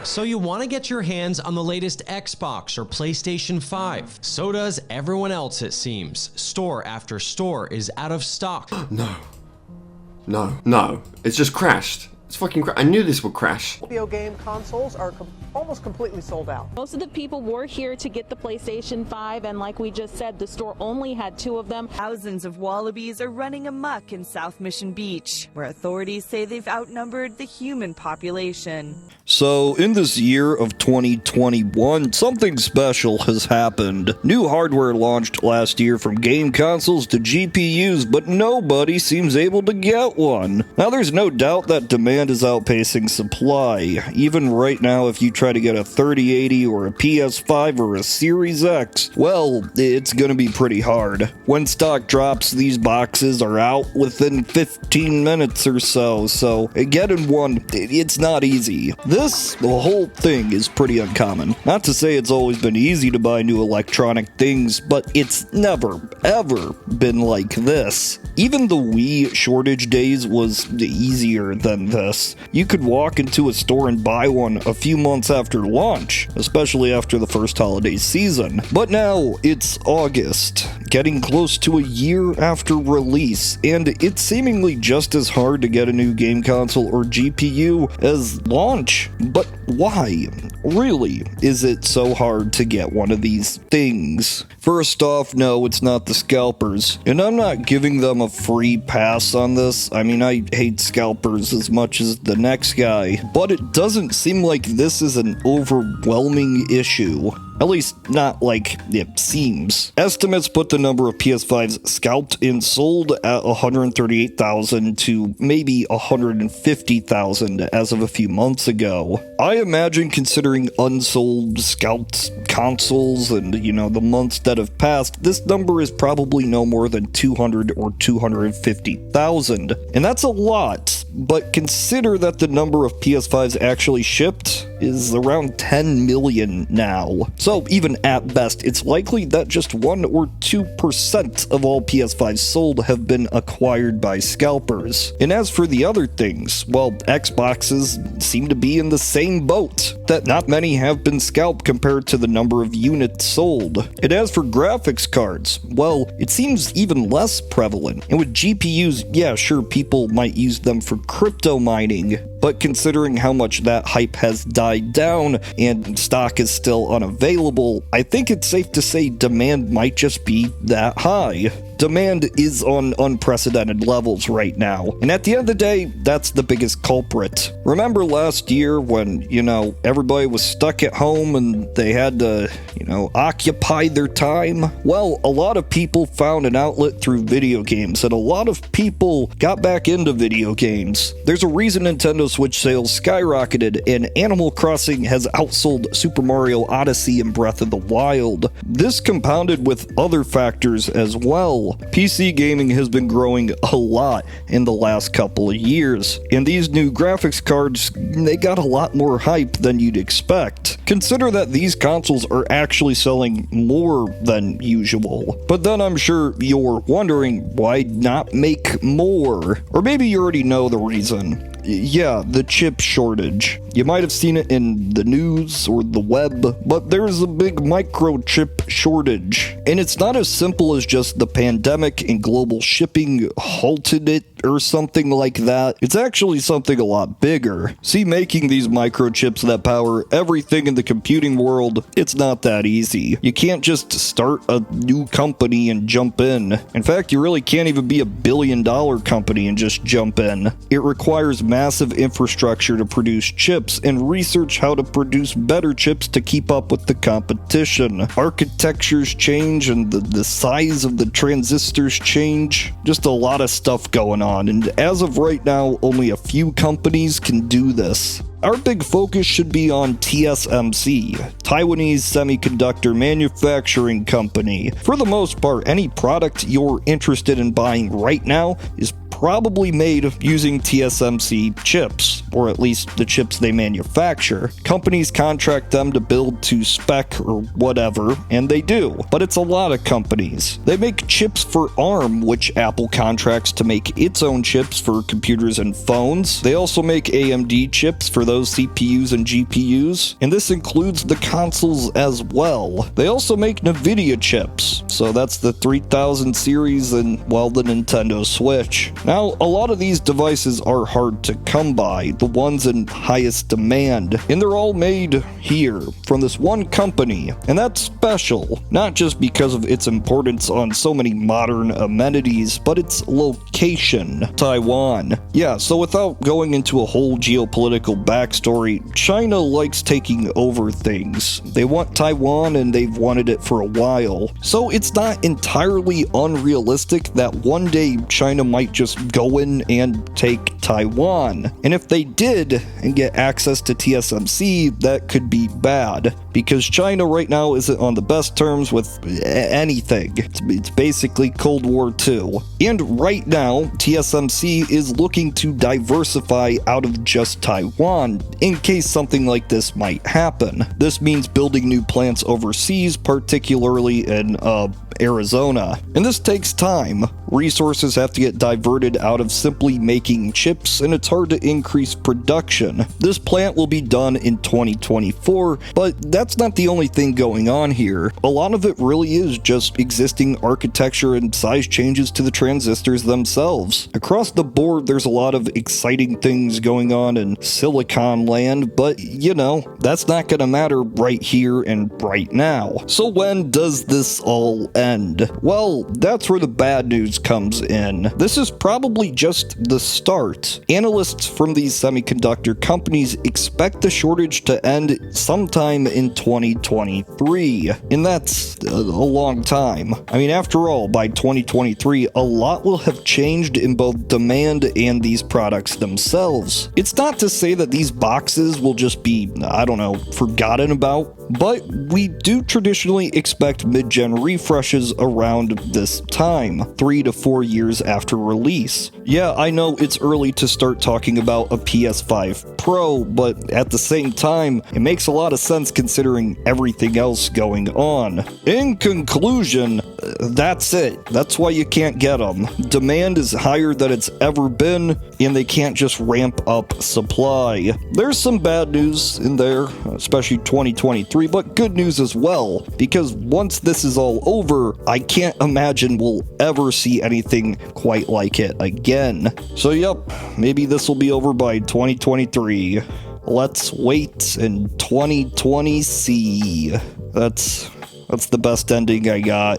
So you want to get your hands on the latest Xbox or PlayStation 5. So does everyone else, it seems. Store after store is out of stock. No. It's just crashed. It's fucking I knew this would crash. Video game consoles are almost completely sold out. Most of the people were here to get the PlayStation 5, and like we just said, the store only had 2 of them. Thousands of wallabies are running amok in South Mission Beach, where authorities say they've outnumbered the human population. So, in this year of 2021, something special has happened. New hardware launched last year from game consoles to GPUs, but nobody seems able to get one. Now, there's no doubt that demand is outpacing supply. Even right now, if you try to get a 3080 or a PS5 or a Series X, well, it's gonna be pretty hard. When stock drops, these boxes are out within 15 minutes or so getting one, it's not easy. The whole thing is pretty uncommon. Not to say it's always been easy to buy new electronic things, but it's never, ever been like this. Even the Wii shortage days was easier than this. You could walk into a store and buy one a few months after launch, especially after the first holiday season. But now it's August, getting close to a year after release, and it's seemingly just as hard to get a new game console or GPU as launch. But why? Really, is it so hard to get one of these things? First off, no, it's not the scalpers, and I'm not giving them a free pass on this. I mean, I hate scalpers as much as the next guy, but it doesn't seem like this is an overwhelming issue. At least, not like it seems. Estimates put the number of PS5s scalped and sold at 138,000 to maybe 150,000 as of a few months ago. I imagine, considering unsold scalped consoles and, the months that have passed, this number is probably no more than 200 or 250,000. And that's a lot, but consider that the number of PS5s actually shipped is around 10 million now. So even at best, it's likely that just 1 or 2% of all PS5s sold have been acquired by scalpers. And as for the other things, well, Xboxes seem to be in the same boat, that not many have been scalped compared to the number of units sold. And as for graphics cards, well, it seems even less prevalent. And with GPUs, yeah, sure, people might use them for crypto mining, but considering how much that hype has died down and stock is still unavailable, I think it's safe to say demand might just be that high. Demand is on unprecedented levels right now, and at the end of the day, that's the biggest culprit. Remember last year when, everybody was stuck at home and they had to, occupy their time? Well, a lot of people found an outlet through video games, and a lot of people got back into video games. There's a reason Nintendo Switch sales skyrocketed, and Animal Crossing has outsold Super Mario Odyssey and Breath of the Wild. This compounded with other factors as well. PC gaming has been growing a lot in the last couple of years, and these new graphics cards, they got a lot more hype than you'd expect. Consider that these consoles are actually selling more than usual. But then I'm sure you're wondering, why not make more? Or maybe you already know the reason. Yeah, the chip shortage. You might have seen it in the news or the web, but there's a big microchip shortage. And it's not as simple as just the pandemic and global shipping halted it or something like that. It's actually something a lot bigger. See, making these microchips that power everything in the computing world, it's not that easy. You can't just start a new company and jump in. In fact, you really can't even be a billion-dollar company and just jump in. It requires massive infrastructure to produce chips and research how to produce better chips to keep up with the competition. Architectures change and the size of the transistors change. Just a lot of stuff going on, and as of right now, only a few companies can do this. Our big focus should be on TSMC, Taiwanese Semiconductor Manufacturing Company. For the most part, any product you're interested in buying right now is probably made using TSMC chips, or at least the chips they manufacture. Companies contract them to build to spec or whatever, and they do. But it's a lot of companies. They make chips for ARM, which Apple contracts to make its own chips for computers and phones. They also make AMD chips for those CPUs and GPUs, and this includes the consoles as well. They also make NVIDIA chips, so that's the 3000 series and, well, the Nintendo Switch. Now, a lot of these devices are hard to come by, the ones in highest demand, and they're all made here, from this one company, and that's special, not just because of its importance on so many modern amenities, but its location, Taiwan. Yeah, so without going into a whole geopolitical backstory, China likes taking over things. They want Taiwan and they've wanted it for a while. So it's not entirely unrealistic that one day China might just go in and take Taiwan. And if they did and get access to TSMC, that could be bad, because China right now isn't on the best terms with anything. It's basically Cold War II. And right now, TSMC is looking to diversify out of just Taiwan in case something like this might happen. This means building new plants overseas, particularly in Arizona. And this takes time. Resources have to get diverted out of simply making chips, and it's hard to increase production. This plant will be done in 2024, but that's not the only thing going on here. A lot of it really is just existing architecture and size changes to the transistors themselves. Across the board, there's a lot of exciting things going on in Silicon Land, but you know, that's not gonna matter right here and right now. So when does this all end? Well, that's where the bad news comes in. This is probably just the start. Analysts from these semiconductor companies expect the shortage to end sometime in 2023, and that's a long time. I mean, after all, by 2023, a lot will have changed in both demand and these products themselves. It's not to say that these boxes will just be, I don't know, forgotten about, but we do traditionally expect mid-gen refreshes around this time, 3 to 4 years after release. Yeah, I know it's early to start talking about a PS5 Pro, but at the same time, it makes a lot of sense considering everything else going on. In conclusion, that's it. That's why you can't get them. Demand is higher than it's ever been, and they can't just ramp up supply. There's some bad news in there, especially 2023, but good news as well, because once this is all over, I can't imagine we'll ever see anything quite like it again. So yep, maybe this will be over by 2023. Let's wait and 2020 see. That's the best ending I got.